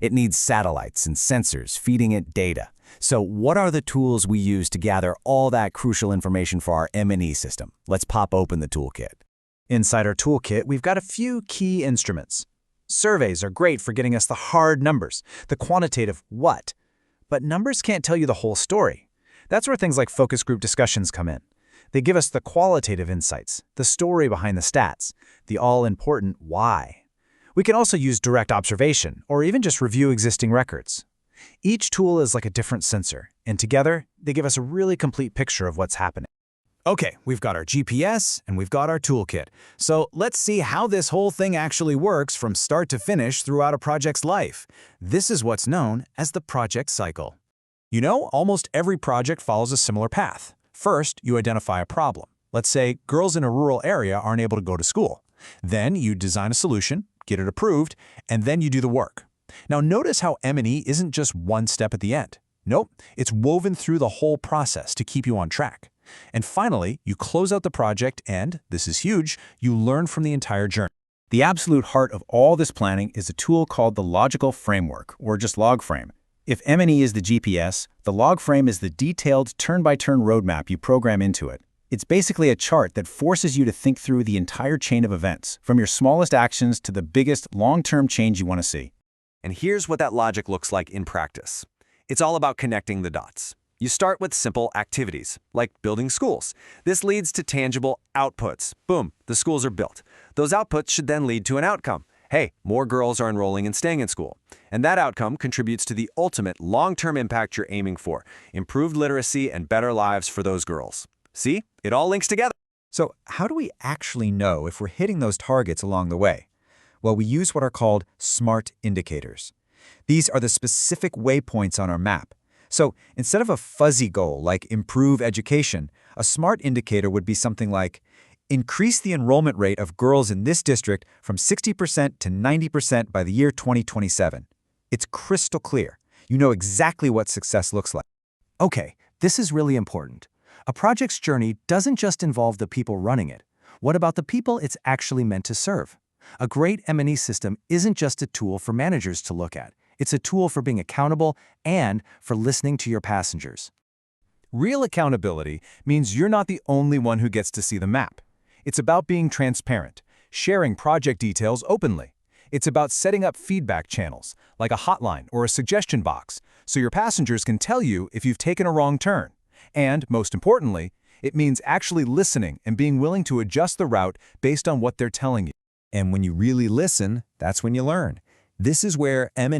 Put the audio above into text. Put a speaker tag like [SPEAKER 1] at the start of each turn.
[SPEAKER 1] It needs satellites and sensors feeding it data. So what are the tools we use to gather all that crucial information for our M&E system? Let's pop open the toolkit.
[SPEAKER 2] Inside our toolkit, we've got a few key instruments. Surveys are great for getting us the hard numbers, the quantitative what. But numbers can't tell you the whole story. That's where things like focus group discussions come in. They give us the qualitative insights, the story behind the stats, the all-important why. We can also use direct observation, or even just review existing records. Each tool is like a different sensor, and together, they give us a really complete picture of what's happening.
[SPEAKER 3] Okay, we've got our GPS and we've got our toolkit. So let's see how this whole thing actually works from start to finish throughout a project's life. This is what's known as the project cycle. You know, almost every project follows a similar path. First, you identify a problem. Let's say girls in a rural area aren't able to go to school. Then you design a solution, get it approved, and then you do the work. Now notice how M&E isn't just one step at the end. Nope, it's woven through the whole process to keep you on track. And finally, you close out the project and, this is huge, you learn from the entire journey.
[SPEAKER 1] The absolute heart of all this planning is a tool called the logical framework, or just log frame. If M&E is the GPS, the log frame is the detailed turn-by-turn roadmap you program into it. It's basically a chart that forces you to think through the entire chain of events, from your smallest actions to the biggest long-term change you want to see.
[SPEAKER 4] And here's what that logic looks like in practice. It's all about connecting the dots. You start with simple activities, like building schools. This leads to tangible outputs. Boom, the schools are built. Those outputs should then lead to an outcome. Hey, more girls are enrolling and staying in school. And that outcome contributes to the ultimate long-term impact you're aiming for, improved literacy and better lives for those girls. See, it all links together.
[SPEAKER 2] So how do we actually know if we're hitting those targets along the way? Well, we use what are called SMART indicators. These are the specific waypoints on our map. So instead of a fuzzy goal like improve education, a SMART indicator would be something like increase the enrollment rate of girls in this district from 60% to 90% by the year 2027. It's crystal clear. You know exactly what success looks like.
[SPEAKER 3] Okay, this is really important. A project's journey doesn't just involve the people running it. What about the people it's actually meant to serve? A great M&E system isn't just a tool for managers to look at. It's a tool for being accountable and for listening to your passengers. Real accountability means you're not the only one who gets to see the map. It's about being transparent, sharing project details openly. It's about setting up feedback channels, like a hotline or a suggestion box, so your passengers can tell you if you've taken a wrong turn. And, most importantly, it means actually listening and being willing to adjust the route based on what they're telling you.
[SPEAKER 2] And when you really listen, that's when you learn. This is where M&E